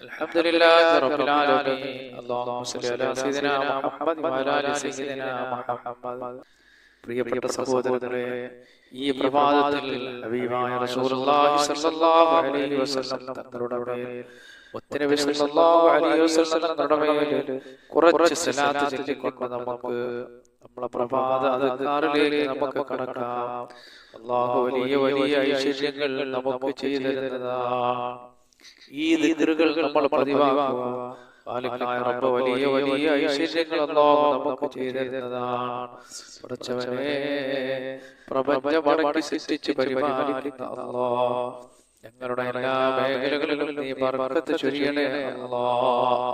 الحمد لله رب العالمين. اللهم صل على سيدنا محمد وعلى آل سيدنا محمد. പ്രിയപ്പെട്ട സഹോദരരെ, ഈ പ്രഭാതത്തിൽ ഹബീബായ റസൂലുള്ളാഹി സ്വല്ലല്ലാഹു അലൈഹി വസല്ലം തങ്ങളുടെ മേൽ മുത്തനബി സ്വല്ലല്ലാഹു അലൈഹി വസല്ലം തങ്ങളുടെ മേൽ കുറച്ച് സ്വലാത്ത് ചൊല്ലിക്കൊണ്ട് നമുക്ക് നമ്മുടെ പ്രഭാത അദ്കാറിലേക്ക് നമുക്ക് കടക്കാം. അല്ലാഹു വലിയ വലിയ ഐശ്വര്യങ്ങൾ നമുക്ക് ചെയ്തു തരുന്നതാണ്. ഈ ദിക്റുകൾ നമ്മൾ പതിവാക്കുക. ഖാലിഖായ റബ്ബ് വലിയ വലിയ ഐശ്വര്യങ്ങൾ അല്ലാഹു നമുക്ക് ചെയ്തു തരുന്നതാണ്. പടച്ചവനെ, പ്രപഞ്ചം അടക്കി സൃഷ്ടിച്ച് പരിപാലിക്കുന്ന അല്ലാഹ്, ഞങ്ങളുടെ എല്ലാ മേഖലകളിലും നീ ബർക്കത്ത് ചൊരിയണേ അല്ലാഹ്.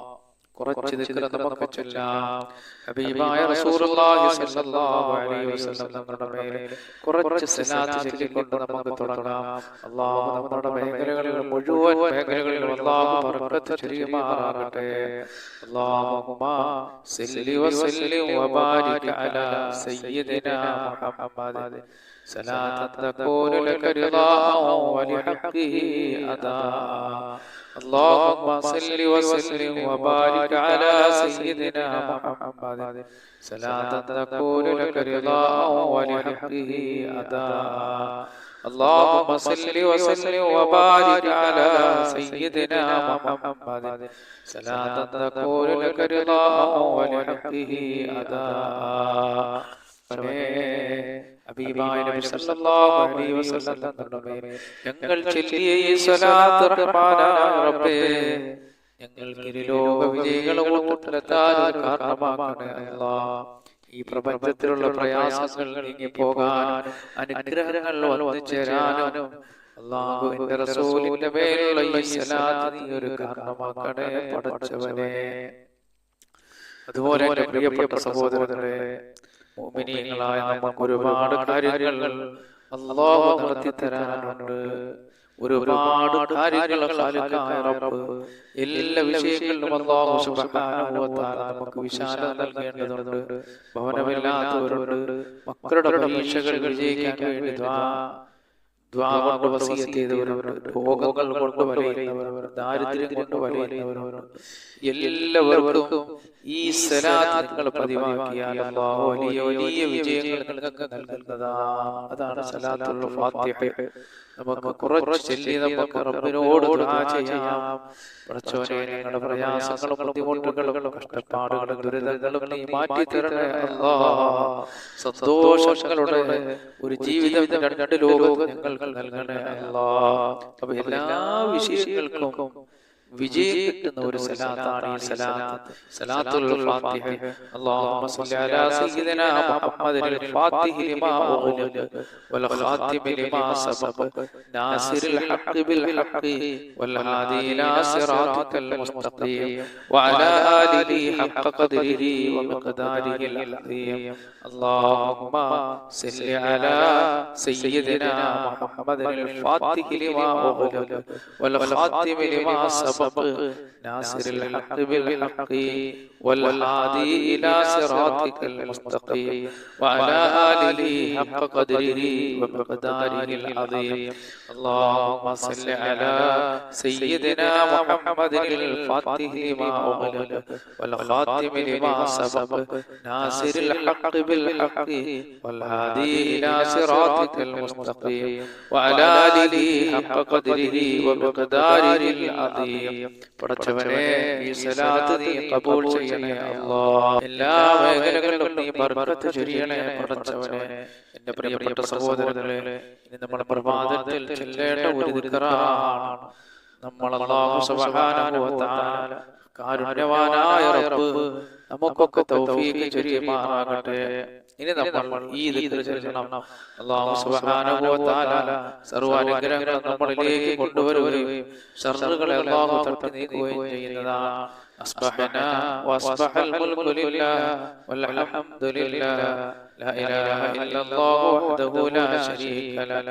കുറച്ച് ദിക്ർ നമുക്ക് ചൊല്ലാം. ഹബീബായ റസൂലുള്ളാഹി സ്വല്ലല്ലാഹു അലൈഹി വസല്ലം തങ്ങളുടെ മേൽ കുറച്ച് സ്വലാത്ത് ചൊല്ലിക്കൊണ്ട് നമുക്ക് തുടങ്ങാം. അല്ലാഹു നമ്മുടെ മേഖലകളിൽ മുഴുവൻ മേഖലകളിലും അല്ലാഹു ബർക്കത്ത് ചൊരിയുമാറാകട്ടെ. അല്ലാഹുമ്മ സല്ലി വസല്ലിം വബാരിക് അലാ സയ്യിദിനാ മുഹമ്മദ് സലാത്തൻ തകൂനു ലക റിളാഅൻ വലിഹഖിഹി അദാ. اللهم صل وسلم وبارك على سيدنا محمد صلاة تكون لك رضاء ولحقه أداء. اللهم صل وسلم وبارك على سيدنا محمد صلاة تكون لك رضاء ولحقه أداء. ഹബീബായ നബി സല്ലല്ലാഹു അലൈഹി വസല്ലം തങ്ങളുടെ മേൽ ഞങ്ങൾ ചൊല്ലിയ ഈ സ്വലാത്ത് റഹ്മാനായ റബ്ബേ, ഞങ്ങൾക്ക് ഇരുലോക വിജയികളെ കൂട്ടത്തിലെത്താൻ കാരണമാക്കണേ അല്ലാഹ്. ഈ പ്രപഞ്ചത്തിലുള്ള പ്രയാസങ്ങൾ നീങ്ങി പോകാൻ, അനുഗ്രഹങ്ങൾ വന്നു ചേരാനും അല്ലാഹുവിന്റെ റസൂലിന്റെ മേലുള്ള ഈ സ്വലാത്ത് നീ ഒരു കാരണമാക്കണേ പടച്ചവനെ. അതുപോലെ എൻ്റെ പ്രിയപ്പെട്ട സഹോദരങ്ങളെ, മുഅ്മിനീങ്ങളായ നമുക്ക് ഒരുപാട് കാര്യങ്ങൾ അല്ലാഹു നടത്തി തരാനുണ്ട്. ഒരുപാട് കാര്യങ്ങൾ ഖാലിഖായ റബ്ബ് എല്ലാ വിഷയങ്ങളിലും അല്ലാഹു സുബ്ഹാനഹു വ തആല നമുക്ക് വിശാലത നൽകേണ്ടതുണ്ട്. ഭവനമില്ലാത്തവരുണ്ട്, മക്കളുടെ പരീക്ഷകൾ വിജയിക്കാൻ വേണ്ടി ദ്വാ കൊണ്ട് വസിയത്ത് ചെയ്തവരുണ്ട്, രോഗങ്ങൾ കൊണ്ട് വലയുന്നവരുണ്ട്, ദാരിദ്ര്യം കൊണ്ട് വലയുന്നവരുണ്ട്. എല്ലാവർക്കും ഈ സ്വലാത്ത് പതിവാക്കിയാൽ അല്ലാഹു വലിയ വലിയ വിജയങ്ങൾ നിങ്ങൾക്ക് നൽകുന്നതാണ്. അതാണ് സ്വലാത്തുൽ ഫാത്തിഹ. നമുക്ക് കുറച്ച് ചൊല്ലി നമുക്ക് റബ്ബിനോട് ദുആ ചെയ്യാം. പടച്ചോനെ, ഞങ്ങളുടെ പ്രയാസങ്ങളും ബുദ്ധിമുട്ടുകളും കഷ്ടപ്പാടുകളും ദുരിതങ്ങളും നീ മാറ്റി തരണേ അല്ലാഹ്. സന്തോഷങ്ങളുടെ ഒരു ജീവിതം, രണ്ട് ലോകവും ഞങ്ങൾക്ക് നൽകണേ അല്ലാഹ്. അപ്പോൾ എല്ലാ വിഷയങ്ങൾക്കും വിജയം കിട്ടുന്ന ഒരു സലാത്താണ് ഈ സലാത്ത്, സലാത്തുൽ ഫാത്തിഹ. അല്ലാഹുമ്മ സ്വല്ലി അലാ സയ്യിദിനാ മുഹമ്മദിൽ ഫാത്തിഹി ലിമാ ഉഗ്ലിഖ വൽ ഖാതിമി ലിമാ സബഖ നാസിറിൽ ഹഖ് ബിൽ ഹഖ് വൽ ഹാദി ഇലാ സിറാതികൽ മുസ്തഖീം വഅലാ ആലിഹി ഹഖ ഖദ്രിഹി വമിഖ്ദാരിഹിൽ അദീം. അല്ലാഹുമ്മ സ്വല്ലി അലാ സയ്യിദിനാ മുഹമ്മദിൽ ഫാത്തിഹി ലിമാ ഉഗ്ലിഖ വൽ ഖാതിമി ലിമാ സബഖ ناصر الحق بالحق والهادي إلى صراطك المستقيم وعلى آله حق قدره ومقداره العظيم. اللهم صل على سيدنا محمد الفاتح لما أغلق والخاتم لما سبق ناصر الحق بالحق والهادي إلى صراطك المستقيم وعلى آله حق قدره ومقداره العظيم. പടച്ചവനെ, ഈ സ്വലാത്ത് നീ ഖബൂൽ ചെയ്യണേ അല്ലാഹ്. എല്ലാ മേഖലകളിലും നീ ബർക്കത്ത് ചൊരിയണേ പടച്ചവനെ. എൻ്റെ പ്രിയപ്പെട്ട സഹോദരങ്ങളെ, ഇനി നമ്മുടെ പ്രഭാതത്തിൽ ചൊല്ലേണ്ട ഒരു ദിക്റാണ്. നമ്മൾ അല്ലാഹു സുബ്ഹാനഹു വ തആല കാരുണ്യവാനായ റബ്ബ് നമുക്കൊക്കെ തൗഫീഖ് ചൊരിയുമാറാകട്ടെ. ഇനി നമ്മൾ ഈ ദിക്ർ ചൊല്ലണം. അല്ലാഹു സുബ്ഹാനഹു വ തആല സർവ്വ അനുഗ്രഹങ്ങളും നമ്മളിലേക്ക് കൊണ്ടുവരുകയും ശർറുകളെ അല്ലാഹു തട്ടി നീക്കുകയും ചെയ്യുന്നതാണ്. അസ്ബഹനാ വഅസ്ബഹൽ മുൽകു ലില്ലാഹ് വൽഹംദുലില്ലാഹ് ലാ ഇലാഹ ഇല്ലല്ലാഹു വഹ്ദഹു ലാ ശരീക ലഹു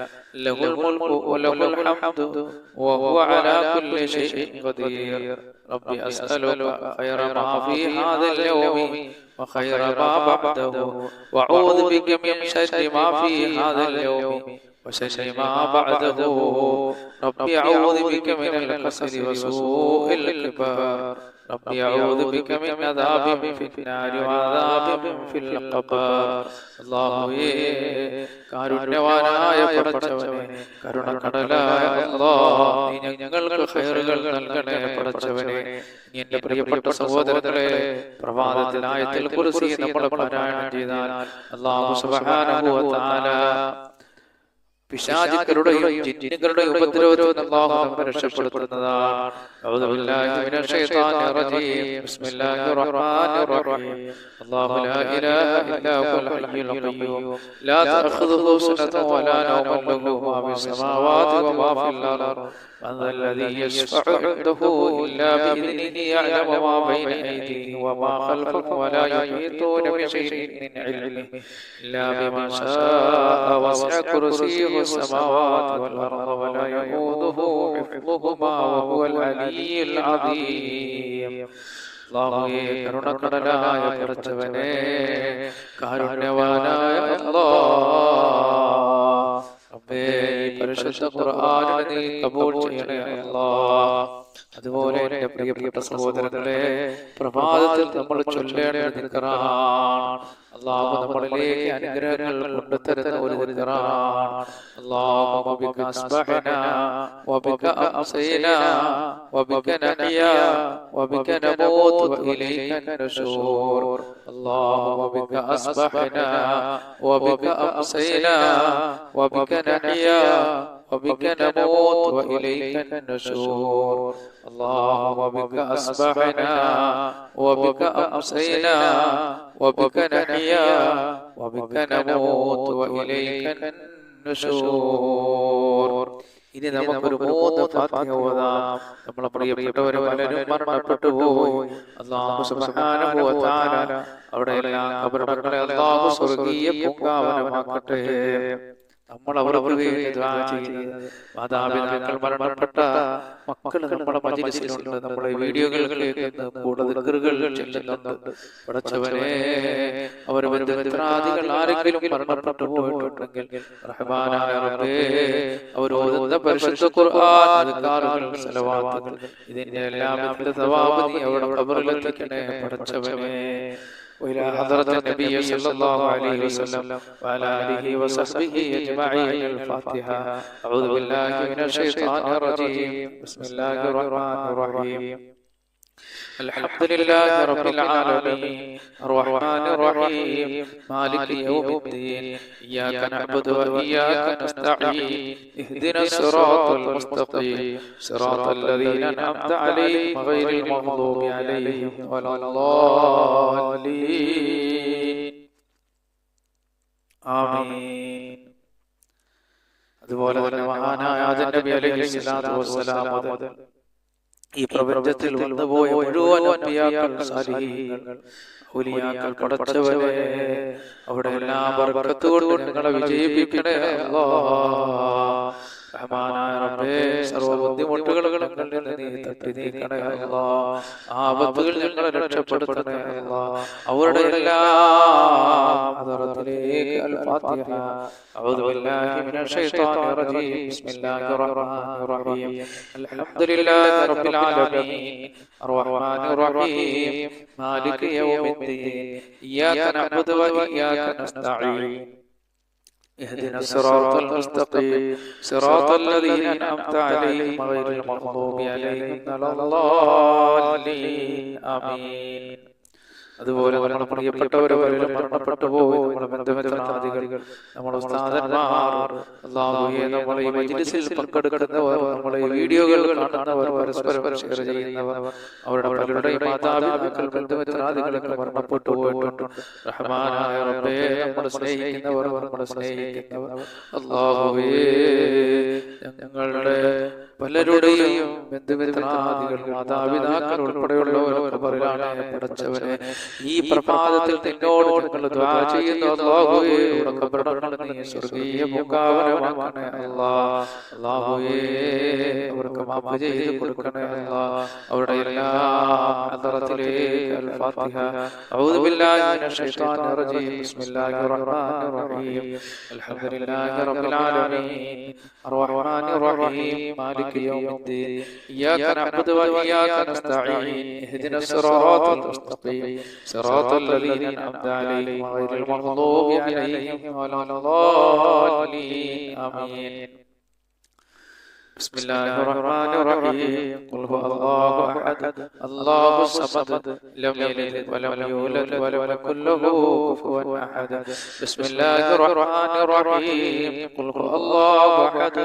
ലഹുൽ മുൽകു വലഹുൽ ഹംദു വഹുവ അലാ കുല്ലി ഷൈഇൻ ഖദീർ. റബ്ബി അസ്അലുക ഖൈറ മാ ഫീ ഹാദൽ യൗമി وخير ما بعده وأعوذ بك من شر ما في هذا اليوم وشر ما بعده ربي أعوذ بك من الكسل وسوء الكبار ربي أعوذ بك من عذاب في النار وعذاب في القبر അല്ലാഹുവേ കാരുണ്യവാനായ പടച്ചവനെ കരുണക്കടലായ അല്ലാഹ് നീ ഞങ്ങൾക്ക് ഖൈറുകൾ നൽകണേ പടച്ചവനെ. എന്റെ പ്രിയപ്പെട്ട സഹോദരങ്ങളെ, പ്രഭാതത്തിൽ ആയത്തുൽ കുർസി നമ്മൾ പാരായണം ചെയ്താൽ അല്ലാഹു സുബ്ഹാനഹു വ തആല പിശാചുക്കളുടെയും ജിന്നുകളുടെയും ഉപദ്രവത്തിൽ അല്ലാഹു നമ്മെ രക്ഷപ്പെടുത്തുന്നതാണ്. അഊദു ബില്ലാഹി മിനശ് ശൈത്വാനിർ റജീം. ബിസ്മില്ലാഹിർ റഹ്മാനിർ റഹീം. അല്ലാഹു ലാ ഇലാഹ ഇല്ലാ ഹുവൽ ഹയ്യുൽ ഖയ്യൂം ലാ തഅഖുദുഹു സിനത്തുൻ വലാ നൗമുൻ ലഹു മാ ഫിസ് സമാവാതി വമാ ഫിൽ അർദ് من ذا الذي يشفع عنده إلا بإذنه يعلم ما بين أيديهم وما خلفهم ولا يحيطون بشيء من علمه إلا بما شاء وسع كرسيه السماوات والأرض ولا يؤوده حفظهما وهو العلي العظيم. അല്ലാഹുവേ കരുണക്കടലായ പടച്ചവനെ കാരുണ്യവാനായ അല്ലാഹ് റബ്ബേ പരിശുദ്ധ ഖുർആനിനെ നീ കബൂൽ ചെയ്യണേ അല്ലാഹ്. അതുപോലെ എൻ്റെ പ്രിയപ്പെട്ട സഹോദരങ്ങളെ, പ്രഭാതത്തിൽ നമ്മൾ ചൊല്ലേണ്ട ദിക്റാണ് അല്ലാഹു നമ്മളിലേക്ക് അനുഗ്രഹങ്ങൾ കൊണ്ടുതരുന്ന ഒരു ദിക്റാണ്. അല്ലാഹുമ്മ ബിക അസ്ബഹനാ വബിക അംസൈനാ വബിക നഹ്യാ വബിക നമൂതു വഇലൈക നശൂർ. അല്ലാഹുമ്മ ബിക അസ്ബഹനാ വബിക അംസൈനാ വബിക നഹ്യാ وبك نموت وإليك النشور. اللهم بك أصبحنا وبك أمسينا وبك نحيا وبك نموت وإليك النشور. ഇനി നമുക്കൊരു 3 ഫാത്തിഹ ഓതാം. നമ്മളെ പ്രിയപ്പെട്ടവർ പലരും മരണപ്പെട്ടു പോയി. അല്ലാഹു സുബ്ഹാനഹു വ തആല അവിടെയെല്ലാം ഖബറുകളെ അല്ലാഹു സ്വർഗ്ഗീയ പൂങ്കാവനമാക്കട്ടെ. നമ്മൾ അവർക്ക് വേണ്ടി ദുആ ചെയ്യുന്നത് മാതാപിതാക്കൾ മരണപ്പെട്ട മക്കൾ നമ്മുടെ മജ്‌ലിസിലുണ്ട്, നമ്മുടെ വീഡിയോകൾ കേൾക്കുന്ന, കൂടുതൽ ദിക്റുകൾ ചൊല്ലുന്നുണ്ട്. പടച്ചവനെ അവർ ബന്ധുമിത്രാദികൾ ആരെങ്കിലും മരണപ്പെട്ടു പോയിട്ടുണ്ടെങ്കിൽ റഹ്മാനായ റബ്ബേ അവർ ഓതുന്ന പരിശുദ്ധ ഖുർആൻ അദ്കാറുകൾ സലവാത്തുകൾ ഇതിന്റെ എല്ലാം സവാബ് നീ അവിടെ ഖബറിലെത്തിക്കണേ പടച്ചവനെ. وإلى حضرة النبي صلى الله عليه وسلم وعلى آله وصحبه أجمعين. الفاتحة. أعوذ بالله من الشيطان الرجيم. بسم الله الرحمن الرحيم. الحمد لله رب العالمين الرحمن الرحيم مالك يوم الدين إياك نعبد وإياك نستعين اهدنا الصراط المستقيم صراط الذين أنعمت عليهم غير المغضوب عليهم ولا الضالين آمين. അതുപോലെ തന്നെ മഹാനായ ആദം നബി അലൈഹിസ്സലാത്തു വസ്സലാം മുതൽ ഈ പ്രപഞ്ചത്തിൽ വന്നുപോയ മുഴുവൻ അമ്പിയാക്കൾ, സാലിഹീങ്ങൾ, ഔലിയാക്കൾ പടച്ചവനെ അവിടെ എല്ലാം ബർക്കത്ത് കൊണ്ട് ഞങ്ങളെ വിജയിപ്പിക്കണേ അല്ലാഹ്. റഹ്മാനായ റബ്ബേ സർവ്വ ബുദ്ധിമുട്ടുകൾ ഞങ്ങളിൽ നിന്ന് നീ തട്ടി നീക്കണേ അല്ലാഹ്. ആപത്തുകൾ ഞങ്ങളെ രക്ഷപ്പെടുത്തണേ അല്ലാഹ്. അവരുടെ എല്ലാം ഹദറത്തിലേക്ക് അൽ ഫാത്തിഹ. അഊദു ബില്ലാഹി മിനശ് ശൈത്വാനിർ റജീം. ബിസ്മില്ലാഹിർ റഹ്മാനിർ റഹീം. അൽഹംദുലില്ലാഹി റബ്ബിൽ ആലമീൻ അർറഹ്മാനിർ റഹീം മാലികി യൗമിദ്ദീൻ ഇയ്യാക നഅ്ബുദു വ ഇയ്യാക നസ്തഈൻ اهدنا الصراط المستقيم صراط الذين أنعمت عليهم غير المغضوب عليهم ولا الضالين آمين. അതുപോലെ നമ്മുടെ പ്രിയപ്പെട്ടവരെ മരണപ്പെട്ടു പോയി നമ്മുടെ ബന്ധുമിത്രാദികൾ, നമ്മുടെ ഉസ്താദന്മാർ, അല്ലാഹുവേ നമ്മളെ ഈ മജ്‌ലിസിൽ പങ്കെടുക്കുന്നവർ, നമ്മളെ ഈ വീഡിയോകൾ കാണുന്നവർ, പരസ്പരം ഷെയർ ചെയ്യുന്നവർ, അവരുടെ പലരുടെയും മാതാപിതാക്കൾ, ബന്ധുമിത്രാദികളൊക്കെ മരണപ്പെട്ടു പോയിട്ടുണ്ട്. റഹ്മാനായ റബ്ബേ നമ്മളെ സ്നേഹിക്കുന്നവർ, നമ്മളെ സ്നേഹിക്കുന്നവർ, അല്ലാഹുവേ ഞങ്ങളുടെ പലരുടെയും ബന്ധുമിത്രാദികൾ, മാതാപിതാക്കൾ ഉൾപ്പെടെയുള്ളവരൊക്കെ പറയാണ് പടച്ചവനെ ഈ പ്രഭാതത്തിൽ നിന്നോട് ഞങ്ങൾ ദുആ ചെയ്യുന്നു അല്ലാഹുവേ ഖബറുകൾ നീ സ്വർഗ്ഗീയ പൂങ്കാവനമാക്കണേ അല്ലാഹ്. അല്ലാഹുവേ അവർക്ക് മാഫ് ചെയ്ത് കൊടുക്കണേ അല്ലാഹ്. അവരുടെ എല്ലാ ഹളറത്തിലേക്ക് അൽ-ഫാത്തിഹ. അഊദു ബില്ലാഹി മിനശ് ശൈത്വാനിർ റജീം. ബിസ്മില്ലാഹിർ റഹ്മാനിർ റഹീം. അൽഹംദുലില്ലാഹി റബ്ബിൽ ആലമീൻ അർറഹ്മാനിർ റഹീം മാലികി യൗമിദ്ദീൻ ഇയ്യാക നഅ്ബുദു വ ഇയ്യാക നസ്തഈൻ ഇഹ്ദിനസ് സിറാത്തൽ മുസ്തഖീം സിറാത്തൽ ലദീന അൻഅംത അലൈഹിം ഗൈറിൽ മഗ്ദൂബി അലൈഹിം വലദ്ദാല്ലീൻ. ആമീൻ. بسم الله الرحمن الرحيم. قل هو الله أحد الله الصمد لم يلد ولم يولد ولم يكن له كفوا أحد. بسم الله الرحمن الرحيم. قل هو الله أحد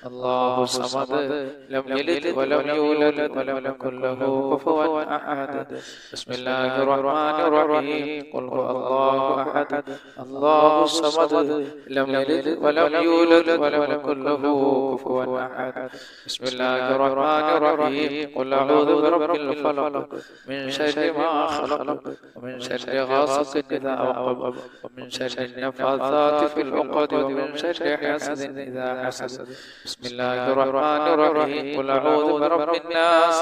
الله الصمد لم يلد ولم يولد ولم يكن له كفوا أحد. بسم الله الرحمن الرحيم. قل هو الله أحد الله الصمد لم يلد ولم يولد ولم يكن له كفوا أحد. بسم الله الرحمن الرحيم. قل أعوذ برب الفلق من شر ما خلق ومن شر غاسق إذا وقب ومن شر النفاثات في العقد ومن شر حاسد إذا حسد. بسم الله الرحمن الرحيم. قل أعوذ برب الناس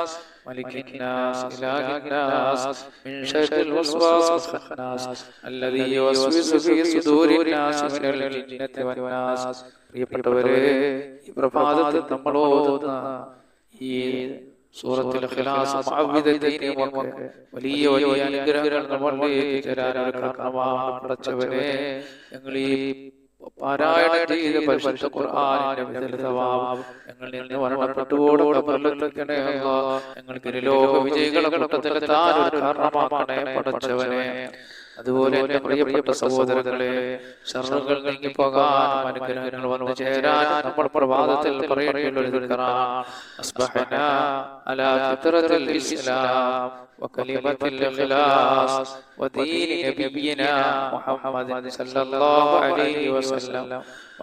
ملك الناس إله الناس من شر الوسواس الخناس الذي يوسوس في صدور الناس من الجنة والناس. പ്രിയപ്പെട്ടവരെ, ഈ പ്രഭാതത്തിൽ നമ്മൾ ഓതുന്ന ഈ സൂറത്തുൽ ഇഖ്ലാസ് മുഅവ്വിദതൈനും ഒക്കെ വലിയ വലിയ അനുഗ്രഹങ്ങൾ നമ്മളിലേക്ക് തരാനുള്ള കാരണമാണ്. പടച്ചവനെ, ഞങ്ങൾ ഈ പാരായണം ചെയ്ത പരിശുദ്ധ ഖുർആനിന്റെ സവാബ് ഞങ്ങളിൽ നിന്ന് മരണപ്പെട്ടുപോടെ ഖബറിലെത്തിക്കണേ അല്ലാഹ്. ഞങ്ങൾക്ക് ലോക വിജയികളെ കൂട്ടത്തിലെത്താൻ ഒരു കാരണമാക്കണേ പടച്ചവനെ. അതുപോലെ എന്റെ പ്രിയപ്പെട്ട സഹോദരങ്ങളെ, ശർറുകൾ നീങ്ങിപ്പോകാൻ അനുഗ്രഹങ്ങൾ വന്നു ചേരാൻ നമ്മൾ പ്രഭാതത്തിൽ പറയേണ്ട ഒരു ദിക്റാണ് അസ്ബഹനാ അലാ ഫിത്രത്തിൽ ഇസ്ലാം വകലിമത്തിൽ ഇഖ്ലാസ് വദീൻ നബിയിനാ മുഹമ്മദ് സല്ലല്ലാഹു അലൈഹി വസല്ലം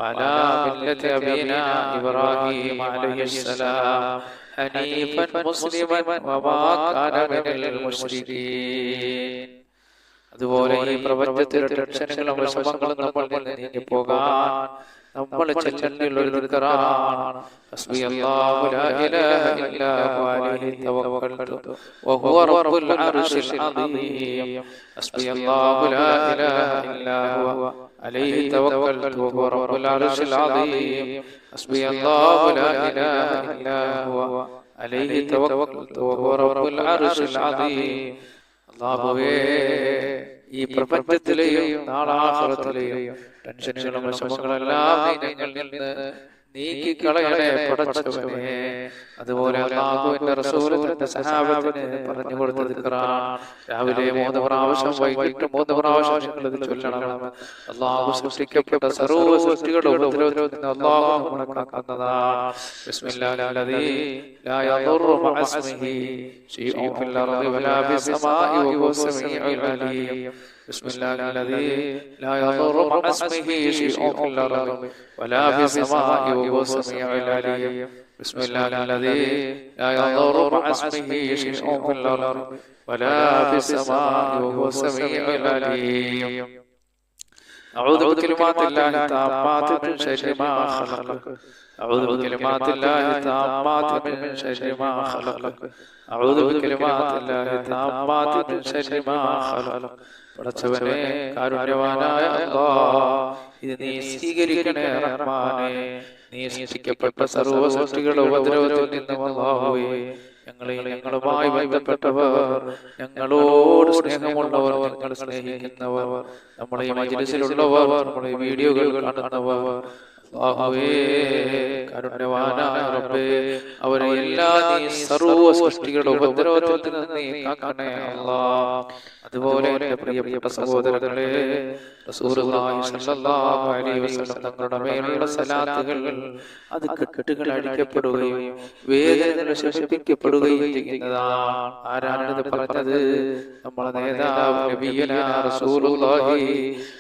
വഅലാ മില്ലത്തി അബീനാ ഇബ്രാഹീം അലൈഹിസ്സലാം ഹനീഫൻ മുസ്ലിമൻ വമാ കാന മിനൽ മുശ്രികീൻ. അതുപോലെ ഈ പ്രപഞ്ചത്തിലെ ടെൻഷനുകളും വിഷമങ്ങളും നമ്മളിൽ നിന്ന് നീങ്ങിപ്പോകാൻ നമ്മൾ ചെല്ലേണ്ട ഒരു ദിക്റാണ് ഹസ്ബിയല്ലാഹു ലാ ഇലാഹ ഇല്ലാ ഹുവ അലൈഹി തവക്കൽതു വഹുവ റബ്ബുൽ അർശിൽ അദീം. ഹസ്ബിയല്ലാഹു ലാ ഇലാഹ ഇല്ലാ ഹുവ അലൈഹി തവക്കൽതു വഹുവ റബ്ബുൽ അർശിൽ അദീം. ഹസ്ബിയല്ലാഹു ലാ ഇലാഹ ഇല്ലാ ഹുവ അലൈഹി തവക്കൽതു വഹുവ റബ്ബുൽ അർശിൽ അദീം. അല്ലാഹുവേ, ഈ പ്രപഞ്ചത്തിലെയും നാളാഖിറത്തിലെയും ടെൻഷനുകളും വിഷമങ്ങളെല്ലാം ഞങ്ങളിൽ നിന്ന് നീക്കിക്കളയണേ പടച്ചവനെ. അതുപോലെ അല്ലാഹുവിന്റെ റസൂലിന്റെ സഹാബത്തിന് പറഞ്ഞു കൊടുത്ത ദിക്റാണ് രാവിലെ 3 പ്രാവശ്യം വൈകിട്ട് 3 പ്രാവശ്യം നിങ്ങൾ ഇത് ചൊല്ലണം. അല്ലാഹു സൃഷ്ടിക്കപ്പെട്ട സർവ്വ സൃഷ്ടികളുടെ ഉപദ്രവത്തിൽ നിന്ന് അല്ലാഹു നമ്മളെ കാക്കുന്നതാണ്. ബിസ്മില്ലാഹില്ലദീ ലാ യദുറു മഅ ഇസ്മിഹി ശൈഉൻ ഫിൽ അർളി വലാ ഫിസ് സമാഇ വഹുവ സമീഉൽ അലീം. بسم الله الذي لا يضر مع اسمه شيء في الأرض ولا في السماء وهو السميع العليم. بسم الله الذي لا يضر مع اسمه شيء في الأرض ولا في السماء وهو السميع العليم. أعوذ بكلمات الله التامات من شر ما خلق. أعوذ بكلمات الله التامات من شر ما خلق. أعوذ بكلمات الله التامات من شر ما خلق. പടച്ചവനെ, കാരുണ്യവാനായ അല്ലാഹ്, ഇത് നീ സ്വീകരിക്കണേ റഹ്മാനേ. നീ സൃഷ്ടിക്കപ്പെട്ട സർവ്വ സൃഷ്ടികളുടെ ഉപദ്രവത്തിൽ നിന്നും അല്ലാഹുവേ, ഞങ്ങളുമായി ബന്ധപ്പെട്ടവർ, ഞങ്ങളോട് സ്നേഹമുള്ളവർ, ഞങ്ങൾ സ്നേഹിക്കുന്നവർ, നമ്മുടെ ഈ മജ്‌ലിസിലുള്ളവർ, നമ്മുടെ ഈ വീഡിയോകൾ കാണുന്നവർ, അല്ലാഹുവേ, കാരുണ്യവാനായ റബ്ബേ, അവരെ എല്ലാ നീ സർവ്വ സൃഷ്ടികളുടെ ഉപദ്രവത്തിൽ നിന്ന് നീ കാക്കണേ അല്ലാഹ്. അതുപോലെ എന്റെ പ്രിയപ്പെട്ട സഹോദരങ്ങളെ, റസൂലുള്ളാഹി സ്വല്ലല്ലാഹു അലൈഹി വസല്ലം തങ്ങളുടെ മേലുള്ള സലാത്തുകൾ അത് കെട്ടുകൾ അടിക്കപ്പെടുകയും വേദനകൾ ശമിപ്പിക്കപ്പെടുകയും ചെയ്യുന്നതാണ്. ആരാണിത് പറഞ്ഞത്? നമ്മുടെ നേതാവ് നബിയുനാ റസൂലുള്ളാഹി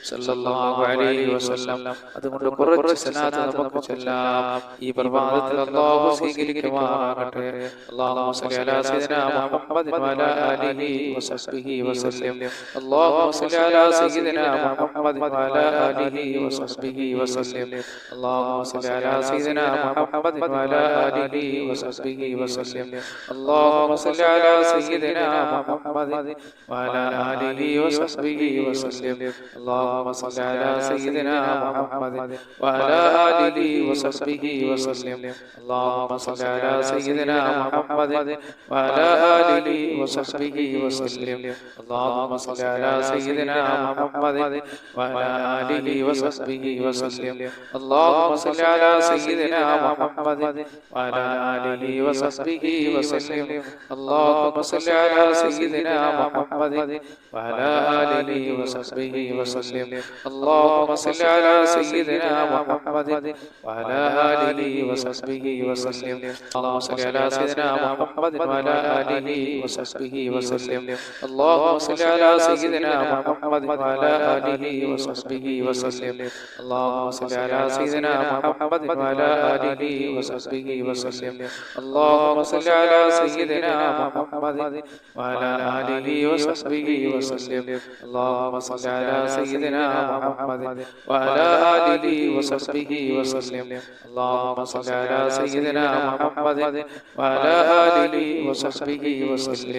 സ്വല്ലല്ലാഹു അലൈഹി വസല്ലം. അതുകൊണ്ട് കുറച്ച് സ്വലാത്ത് നമുക്ക് ചൊല്ലാം. ഈ പ്രഭാതത്തിൽ അല്ലാഹു സ്വീകരിക്കുമാറാകട്ടെ. അല്ലാഹുമ്മ സ്വല്ലി അലാ സയ്യിദിനാ മുഹമ്മദിൻ വഅലാ ആലിഹി വസഹ്ബിഹി വസല്ലം. അല്ലാഹുമ്മ സ്വല്ലി അലാ സയ്യിദിനാ മുഹമ്മദിൻ വഅലാ ആലിഹി വസഹ്ബിഹി വസല്ലം. അല്ലാഹുമ്മ സ്വല്ലി അലാ സയ്യിദിനാ മുഹമ്മദിൻ വഅലാ ആലിഹി വസഹ്ബിഹി വസല്ലം. അല്ലാഹുമ്മ സ്വല്ലി അലാ സയ്യിദിനാ മുഹമ്മദിൻ വഅലാ ആലിഹി വസഹ്ബിഹി വസല്ലം. അല്ലാഹുമ്മ സ്വല്ലി അലാ സയ്യിദിനാ മുഹമ്മദിൻ വഅലാ ആലിഹി വസഹ്ബിഹി വസല്ലം. അല്ലാഹുമ്മ സ്വല്ലി അലാ സയ്യിദിനാ മുഹമ്മദിൻ വഅലാ ആലിഹി വസഹ്ബിഹി വസല്ലം. അല്ലാഹുമ്മ സ്വല്ലി അലാ സയ്യിദിനാ മുഹമ്മദിൻ വഅലാ ആലിഹി വസഹ്ബിഹി വസല്ലം. അല്ലാഹുമ്മ സ്വല്ലി അലാ സയ്യിദിനാ മുഹമ്മദിൻ വഅലാ ആലിഹി വസഹ്ബിഹി വസല്ലം. അല്ലാഹുമ്മ സ്വല്ലി അലാ സയ്യിദിനാ മുഹമ്മദിൻ വഅലാ ആലിഹി വസഹ്ബിഹി വസല്ലം. അല്ലാഹുമ്മ സ്വല്ലി അലാ സയ്യിദിനാ മുഹമ്മദിൻ വഅലാ ആലിഹി വസഹ്ബിഹി വസല്ലം. അല്ലാഹുമ്മ സ്വല്ലി അലാ സയ്യിദിനാ മുഹമ്മദിൻ വഅലാ ആലിഹി വസഹ്ബിഹി വസല്ലം. അല്ലാഹുമ്മ സ്വല്ലി അലാ സയ്യിദിനാ മുഹമ്മദിൻ വഅലാ ആലിഹി വസഹ്ബിഹി വസല്ലം. അല്ലാഹുമ്മ സ്വല്ലി അലാ സയ്യിദിനാ മുഹമ്മദിൻ വഅലാ ആലിഹി വസഹ്ബിഹി വസല്ലം. അല്ലാഹുമ്മ സ്വല്ലി അലാ സയ്യിദിനാ മുഹമ്മദിൻ വഅലാ ആലിഹി വസഹ്ബിഹി വസല്ലം. അല്ലാഹുമ്മ സ്വല്ലി അലാ സയ്യിദിനാ മുഹമ്മദിൻ വഅലാ ആലിഹി വസഹ്ബിഹി വസല്ലം. അല്ലാഹുമ്മ സ്വല്ലി അലാ സയ്യിദിനാ മുഹമ്മദിൻ വഅലാ ആലിഹി വസഹ്ബിഹി വസല്ലം. അല്ലാഹുമ്മ സ്വല്ലി അലാ സയ്യിദിനാ മുഹമ്മദിൻ വഅലാ ആലിഹി വസഹ്ബിഹി വസല്ലം.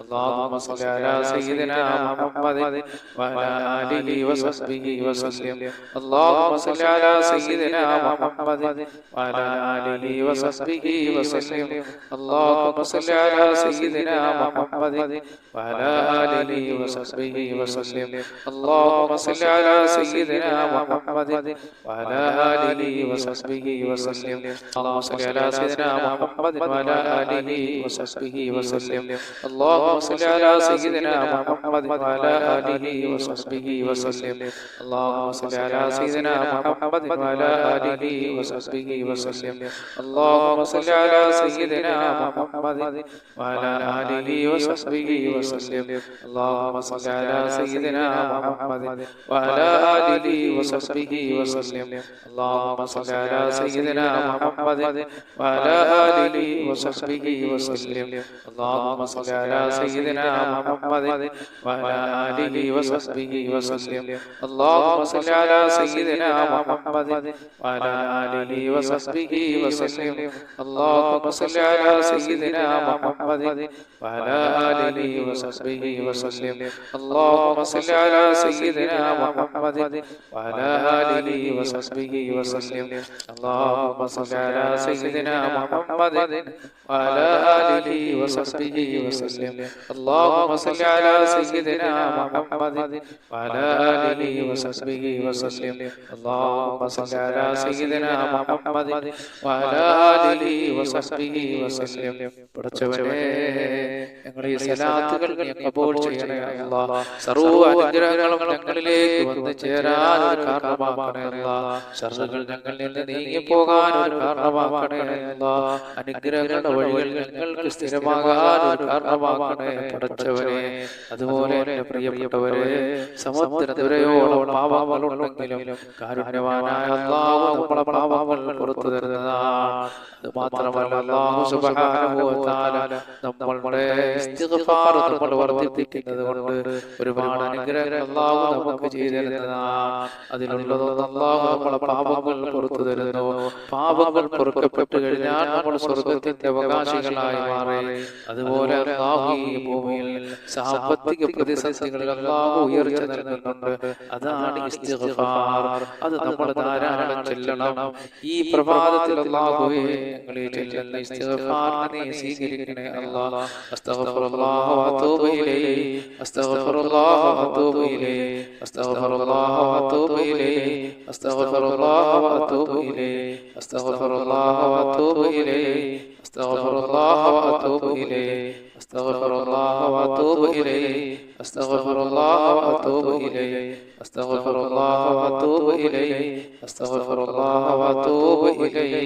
അല്ലാഹുമ്മ സ്വല്ലി അലാ സയ്യിദിനാ മുഹമ്മദിൻ വഅലാ ആലിഹി വസഹ്ബിഹി വസല്ലം. അല്ലാഹുമ്മ സ്വല്ലി അലാ സയ്യിദിനാ മുഹമ്മദിൻ വഅലാ ആലിഹി വസഹ്ബിഹി വസല്ലം. അല്ലാഹുമ്മ സ്വല്ലി അലാ സയ്യിദിനാ മുഹമ്മദിൻ വഅലാ ആലിഹി വസഹ്ബിഹി വസല്ലം. അല്ലാഹുമ്മ സ്വല്ലി അലാ സയ്യിദിനാ മുഹമ്മദിൻ വഅലാ ആലിഹി വസഹ്ബിഹി വസല്ലം. അല്ലാഹുമ്മ സ്വല്ലി അലാ സയ്യിദിനാ മുഹമ്മദിൻ വഅലാ ആലിഹി വസഹ്ബിഹി വസല്ലം. അല്ലാഹുമ്മ സ്വല്ലി അലാ സയ്യിദിനാ മുഹമ്മദിൻ വഅലാ ആലിഹി വസഹ്ബിഹി വസല്ലം. അല്ലാഹുമ്മ സ്വല്ലി അലാ സയ്യിദിനാ മുഹമ്മദിൻ വഅലാ ആലിഹി വസഹ്ബിഹി വസല്ലം. അല്ലാഹുമ്മ സ്വല്ലി അലാ സയ്യിദിനാ മുഹമ്മദിൻ വഅലാ ആലിഹി വസഹ്ബിഹി വസല്ലം. അല്ലാഹുമ്മ സ്വല്ലി അലാ സയ്യിദിനാ മുഹമ്മദിൻ വഅലാ ആലിഹി വസഹ്ബിഹി വസല്ലം. അല്ലാഹുമ്മ സ്വല്ലി അലാ സയ്യിദിനാ മുഹമ്മദിൻ വഅലാ ആലിഹി വസഹ്ബിഹി വസല്ലം. അല്ലാഹുമ്മ സ്വല്ലി അലാ സയ്യിദിനാ മുഹമ്മദിൻ വഅലാ ആലിഹി വസഹ്ബിഹി വസല്ലം. അല്ലാഹുമ്മ സ്വല്ലി അലാ സയ്യിദിനാ മുഹമ്മദിൻ വഅലാ ആലിഹി വസഹ്ബിഹി വസല്ലം. അല്ലാഹുമ്മ സ്വല്ലി അലാ സയ്യിദിനാ മുഹമ്മദിൻ വഅലാ ആലിഹി വസഹ്ബിഹി വസല്ലം. അല്ലാഹുമ്മ സ്വല്ലി അലാ സയ്യിദിനാ മുഹമ്മദിൻ വഅലാ ആലിഹി വസഹ്ബിഹി വസല്ലം. അല്ലാഹുമ്മ സ്വല്ലി അലാ സയ്യിദിനാ മുഹമ്മദിൻ വഅലാ ആലിഹി വസഹ്ബിഹി വസല്ലം. അല്ലാഹുമ്മ സ്വല്ലി അലാ സയ്യിദിനാ മുഹമ്മദിൻ വഅലാ ആലിഹി വസഹ്ബിഹി വസല്ലം. പടച്ചവനേ, ഞങ്ങളുടെ ഈ സലാത്തുകൾ നീ കബൂൽ ചെയ്യണേ അല്ലാഹ്. സർവ്വ അനുഗ്രഹങ്ങളും ഞങ്ങളിലേക്ക് വന്നു ചേരാൻ ഒരു കാരണമാക്കണേ അല്ലാഹ്. ശർറുകൾ ഞങ്ങളിൽ നിന്ന് നീങ്ങി പോകാൻ ഒരു കാരണമാക്കണേ അല്ലാഹ്. അനുഗ്രഹങ്ങളുടെ വഴികൾ ഞങ്ങൾക്ക് സ്ഥിരമാകാൻ ഒരു കാരണമാക്കണേ പടച്ചവനെ. അതുപോലെ എന്റെ പ്രിയപ്പെട്ടവരെ, സമുദ്രതുരയോളം പാപങ്ങളുണ്ടെങ്കിലും കാരുണ്യവാനായ അല്ലാഹു നമ്മുടെ പാപങ്ങൾ പുറത്തു തരുന്നതാണ്. അത് മാത്രമല്ല, അല്ലാഹു സുബ്ഹാനഹു വ തആല നമ്മളുടെ ഇസ്തിഗ്ഫാർ നമ്മൾ വർദ്ധിപ്പിക്കുന്നത് കൊണ്ട് ഒരുപാട് അനുഗ്രഹങ്ങൾ അല്ലാഹു നമുക്ക് ചെയ്തു തരുന്നതാണ്. അതിലുള്ളതൊന്നും അല്ലാഹു നമ്മുടെ പാപങ്ങൾ പുറത്തു തരുന്നു. പാപങ്ങൾ പൊറുക്കപ്പെട്ടു കഴിഞ്ഞാൽ നമ്മൾ സ്വർഗ്ഗത്തിന്റെ അവകാശികളായി മാറി. അതുപോലെ അല്ലാഹു ഈ ഭൂമിയിൽ സാമ്പത്തിക പ്രതിസന്ധികളിൽ അല്ലാഹു ഉയർച്ച നൽകുന്നുണ്ട്. അതാണ് ഇസ്തിഗ്ഫാർ. അത് നമ്മൾ ധാരാളം ചൊല്ലണം. ഈ പ്രഭാതത്തിൽ അല്ലാഹുവേ, ഞങ്ങൾ ഈ ചൊല്ലുന്ന ഇസ്തിഗ്ഫാറിനെ നീ സ്വീകരിക്കണേ അല്ലാഹ്. അസ്തഗ്ഫിറുല്ലാഹ വ അതൂബു ഇലൈഹി, അസ്തഗ്ഫിറുല്ലാഹ വ അതൂബു ഇലൈഹി, അസ്തഗ്ഫിറുല്ലാഹ വ അതൂബു ഇലൈഹി, അസ്തഗ്ഫിറുല്ലാഹ വ അതൂബു ഇലൈഹി, അസ്തഗ്ഫിറുല്ലാഹ വ അതൂബു ഇലൈഹി, അസ്തഗ്ഫിറുല്ലാഹ വ അതൂബു ഇലൈഹി, അസ്തഗ്ഫിറുല്ലാഹ വ അതൂബു ഇലൈഹി, അസ്തഗ്ഫിറുല്ലാഹ വ അതൂബു ഇലൈഹി, അസ്തഗ്ഫിറുല്ലാഹ വ അതൂബു ഇലൈഹി, അസ്തഗ്ഫിറുല്ലാഹ വ അതൂബു ഇലൈഹി.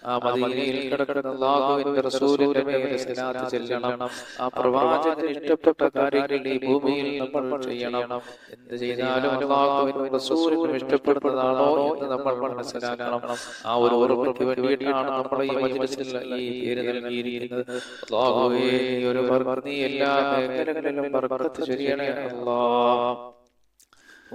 ആ മദീനയിൽ കിടക്കുന്ന അല്ലാഹുവിന്റെ റസൂലിന്റെ മേൽ സ്വലാത്ത് ചെല്ലണം. ആ പ്രവാചകന് ഇഷ്ടപ്പെട്ട കാര്യങ്ങൾ ഈ ഭൂമിയിൽ നമ്മൾ ചെയ്യണം. എന്ത് ചെയ്താലും അല്ലാഹുവിനും റസൂലിനും ഇഷ്ടപ്പെടുന്നതാണോ എന്ന് നമ്മൾ മനസ്സിലാക്കണം. ആ ഒരു ഓർമ്മയ്ക്ക് വേണ്ടിയിട്ടാണ് നമ്മൾ ഈ മജ്‌ലിസിൽ ഈ പേര് നൽകിയിരിക്കുന്നത്. അല്ലാഹുവേ, ഈ ഒരു ബർക്കത്ത് നീ എല്ലാ മേഖലകളിലും ബർക്കത്ത് ചൊരിയണേ അല്ലാഹ്.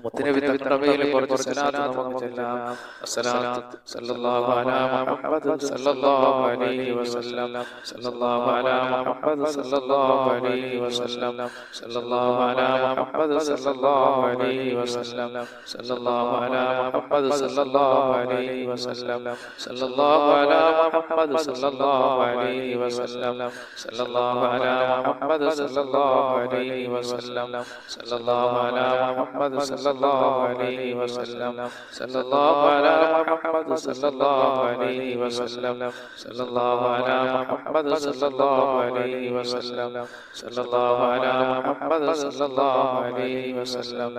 മുത്തനബി തങ്ങളുടെ മേൽ കുറച്ച് സലാത്ത് നമുക്ക് ചൊല്ലാം. അസ്സലാത്തു സല്ലല്ലാഹു അലാ മുഹമ്മദ് സല്ലല്ലാഹു അലൈഹി വസല്ലം, സല്ലല്ലാഹു അലാ മുഹമ്മദ് സല്ലല്ലാഹു അലൈഹി വസല്ലം, സല്ലല്ലാഹു അലാ മുഹമ്മദ് സല്ലല്ലാഹു അലൈഹി വസല്ലം, സല്ലല്ലാഹു അലാ മുഹമ്മദ് സല്ലല്ലാഹു അലൈഹി വസല്ലം, സല്ലല്ലാഹു അലാ മുഹമ്മദ് സല്ലല്ലാഹു അലൈഹി വസല്ലം, സല്ലല്ലാഹു അലാ മുഹമ്മദ് സല്ലല്ലാഹു അലൈഹി വസല്ലം, സല്ലല്ലാഹു അലാ മുഹമ്മദ് സല്ലല്ലാഹു അലൈഹി വസല്ലം, സല്ലല്ലാഹു അലാ മുഹമ്മദ് സല്ലല്ലാഹു അലൈഹി വസല്ലം, സല്ലല്ലാഹു അലാ മുഹമ്മദ് സല്ലല്ലാഹു അലൈഹി വസല്ലം, സല്ലല്ലാഹു അലാ മുഹമ്മദ് സല്ലല്ലാഹു അലൈഹി വസല്ലം,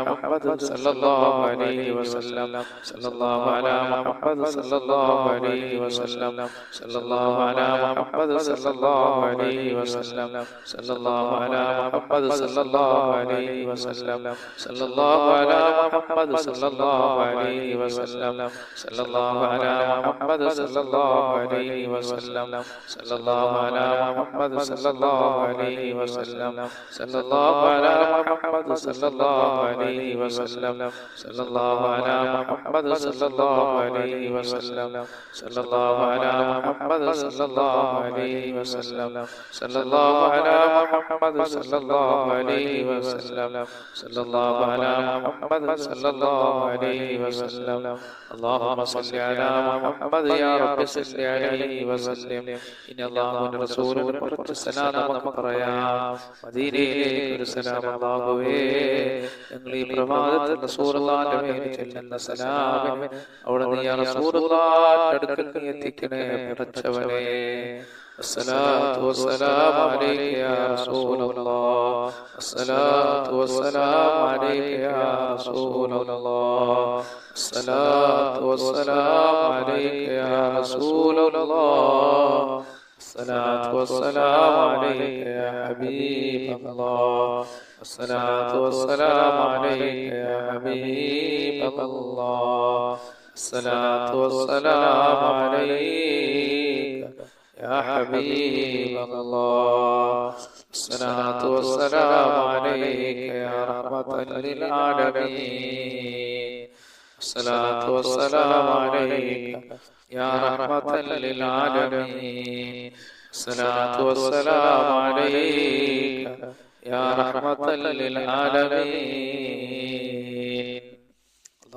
മുഹമ്മദ് സല്ലല്ലാഹു അലൈഹി വസല്ലം, സല്ലല്ലാഹു അലാ മുഹമ്മദ് സല്ലല്ലാഹു അലൈഹി വസല്ലം, സല്ലല്ലാഹു അലാ മുഹമ്മദ് സല്ലല്ലാഹു അലൈഹി വസല്ലം, സല്ലല്ലാഹു അലാ മുഹമ്മദ് സല്ലല്ലാഹു അലൈഹി വസല്ലം, സല്ലല്ലാഹു على محمد صلى الله عليه وسلم، صلى الله على محمد صلى الله عليه وسلم، صلى الله على محمد صلى الله عليه وسلم، صلى الله على محمد صلى الله عليه وسلم، صلى الله على محمد صلى الله عليه وسلم، صلى الله على محمد صلى الله عليه وسلم، صلى الله على محمد صلى الله عليه وسلم، صلى الله على محمد صلى الله عليه وسلم. اللهم صل على محمد يا رب صل عليه وسلم. إن الله ورسوله കുറച്ച് സലാം നമുക്ക് പറയാം. മദീനയിലേക്ക് ഒരു സലാം അല്ലാഹുവേ, ഞങ്ങൾ ഈ പ്രഭാതത്തിൽ റസൂലുള്ളാഹിന്റെ മേൽ ചൊല്ലുന്ന സലാമിനെ അവിടെ നീ യാ റസൂലുള്ളാഹിന്റെ അടുക്കൽ നീ എത്തിക്കണേ പടച്ചവനേ. الصلاة والسلام عليك يا رسول الله، الصلاة والسلام عليك يا رسول الله، الصلاة والسلام عليك يا رسول الله، الصلاة والسلام عليك يا حبيب الله، الصلاة والسلام عليك يا حبيب الله، الصلاة والسلام عليك يا حبيب الله، الصلاة والسلام عليك يا رحمة للعالمين، الصلاة والسلام عليك يا رحمة للعالمين، الصلاة والسلام عليك يا رحمة للعالمين.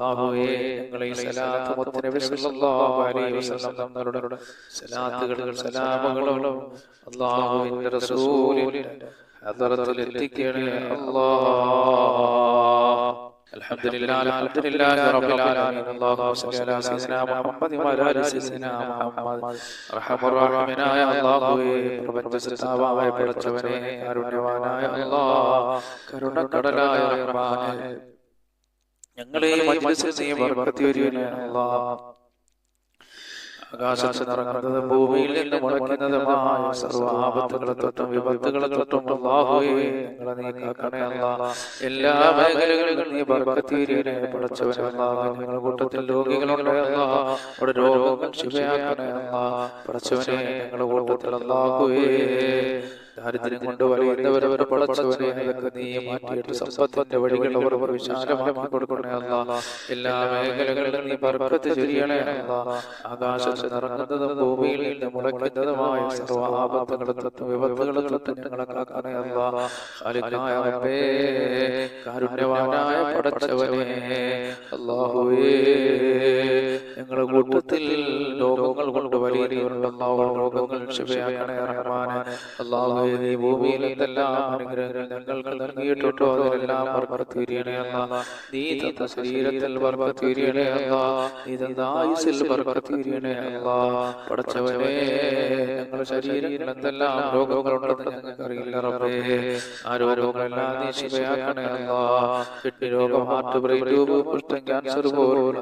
അല്ലാഹുവേ, ഞങ്ങളെ ഈ സലാത്ത് മുത്തനബി സല്ലല്ലാഹു അലൈഹി വസല്ലം തങ്ങളുടെ സലാത്തുകളും സലാമുകളും അല്ലാഹുവിന്റെ റസൂലിന്റെ ഹദറത്തിൽ എത്തിക്കണേ അല്ലാഹ്. അൽഹംദുലില്ലാഹി റബ്ബിൽ ആലമീൻ. അല്ലാഹുമ്മ സ്വല്ലി അലാ സയ്യിദിനാ മുഹമ്മദ് വഅലാ ആലി സയ്യിദിനാ മുഹമ്മദ്. അർഹമർ റഹീമനായ അല്ലാഹുവേ, പ്രപഞ്ചസൃഷ്ടാവായ പടച്ചവനേ, കാരുണ്യവാനായ അല്ലാഹ്, കരുണക്കടലായ റഹ്മാനേ, ഞങ്ങളെ മജ്‌ലിസിൽ നീ ബർക്കത്ത് ചൊരിയണേ അല്ലാഹ്. ആകാശത്ത് നിറങ്ങുന്നതും ഭൂമിയിൽ നിന്ന് മുളയ്ക്കുന്നതുമായ സർവ്വ ആപത്തുകളെ തൊട്ടും വിപത്തുകളെ തൊട്ടും അല്ലാഹുവേ, ഞങ്ങളെ നീ കാക്കണേ അല്ലാഹ്. എല്ലാ മേഖലകളിലും നീ ബർക്കത്ത് ചൊരിയണേ പടച്ചവനേ അല്ലാഹ്. ഞങ്ങളുടെ കൂട്ടത്തിൽ രോഗികളുണ്ട് അല്ലാഹ്, അവിടെ രോഗങ്ങൾ ശിഫയാക്കണേ അല്ലാഹ്. പടച്ചവനേ, ഞങ്ങളുടെ കൂട്ടത്തിൽ അല്ലാഹുവേ ദാരിദ്ര്യം കൊണ്ട് വലയുന്നവരവരെ പടച്ചവനെ അതൊക്കെ നീ മാറ്റിയിട്ട് സമ്പത്തിന്റെ വഴികൾ അവർ വിശാലമാക്കി കൊടുക്കണേ അല്ലാഹ്. എല്ലാ മേഖലകളിലും നീ ബർക്കത്ത് ചൊരിയണേ അല്ലാഹ്. ആകാശത്ത് നിറങ്ങുന്നതും ഭൂമിയിൽ നിന്ന് മുളയ്ക്കുന്നതുമായ സർവ്വ ആപത്തുകളെ തൊട്ടും വിപത്തുകളെ തൊട്ടും ഞങ്ങളെ കാക്കണേ അല്ലാഹ്. ഖാലിഖായ റബ്ബേ, കാരുണ്യവാനായ പടച്ചവനേ അല്ലാഹുവേ, ഞങ്ങളുടെ കൂട്ടത്തിൽ രോഗങ്ങൾ കൊണ്ട് വലിയവരുണ്ടല്ലോ, രോഗങ്ങൾ ശിഫയാക്കണേ റഹ്മാനേ. അല്ലാഹുവേ, ഈ ഭൂമിയിൽ എന്തെല്ലാം അനുഗ്രഹങ്ങൾ ഞങ്ങൾക്ക് നൽകിയിട്ടുണ്ടോ അതിലെല്ലാം ബർക്കത്ത് ചൊരിയണേ അല്ലാഹ്. നീ തന്ന ശരീരത്തിൽ ബർക്കത്ത് ചൊരിയണേ അല്ലാഹ്. നീ തന്ന ആയുസ്സിൽ ബർക്കത്ത് ചൊരിയണേ അല്ലാഹ്. പടച്ചവനെ, ഞങ്ങളുടെ ശരീരത്തിൽ എന്തെല്ലാം രോഗങ്ങളുണ്ടെന്ന് ഞങ്ങൾക്ക് അറിയില്ല റബ്ബേ. ആ രോഗങ്ങളെല്ലാം നീ ശിഫയാക്കണേ അല്ലാഹ്. കിഡ്നി രോഗം, ഹാർട്ട്, ബ്രെയിൻ ട്യൂബ്, കുഷ്ഠം, ക്യാൻസർ പോലുള്ള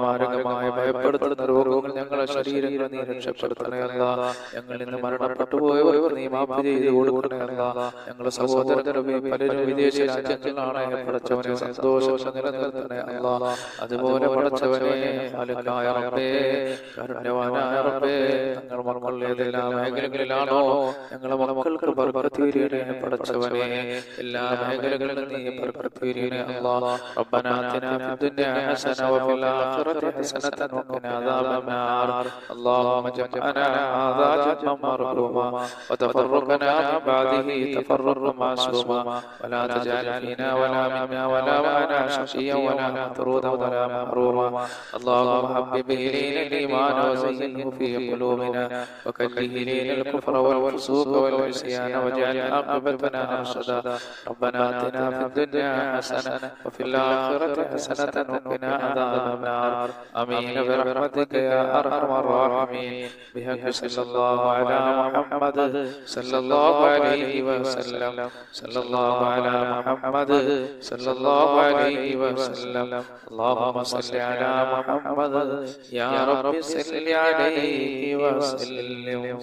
മാരകമായ ഭയപ്പെടുത്തുന്ന രോഗങ്ങൾ ഞങ്ങളുടെ ശരീരങ്ങളെ നീ രക്ഷപ്പെടുത്തണേ അല്ലാഹ്. ഞങ്ങളിൽ നിന്ന് മരണപ്പെട്ടു പോയവർക്ക് നീ മാപ്പ് ചെയ്ത് കൊടുക്കണേ അല്ലാഹ്. ഞങ്ങളുടെ സഹോദരങ്ങളുടെ പലരും വിദേശ രാജ്യങ്ങളിലാണ്. പടച്ചവനെ സന്തോഷം നിലനിർത്തണേ അല്ലാഹ്. അതുപോലെ പടച്ചവനെ ഖാലിഖായ റബ്ബേ, കാരുണ്യവാനായ റബ്ബേ, ഞങ്ങൾ മക്കൾ ഏതെല്ലാം മേഖലകളിലാണോ ഞങ്ങളെ മക്കൾക്ക് ബർക്കത്ത് ചൊരിയണേ പടച്ചവനെ. എല്ലാ മേഖലകളിലും നീ ബർക്കത്ത് ചൊരിയണേ അല്ലാഹ്. റബ്ബനാ ആതിനാ ഫിദ്ദുനിയ ഹസന വഫിൽ ആഖിറതി ഹസനത വഖിനാ അദാബന്നാർ. اللهم اجعلنا هذا جمعا مرحوما وتفرقنا من بعده تفرقا معصوما ولا تجعل فينا ولا منا ولا معنا شقيا ولا مطرودا ولا محروما. اللهم حبب الينا الايمان وزينه في قلوبنا وكره الينا الكفر والفسوق والعصيان واجعل عاقبتنا رشدا. ربنا اتنا في الدنيا حسنه وفي الاخره حسنه وقنا عذاب النار. امين برحمتك يا ارحم الراحمين. بحق صلى الله على محمد صلى الله عليه وسلم. صلى الله على محمد صلى الله عليه وسلم. اللهم صل على محمد يا رب صل عليه وسلم.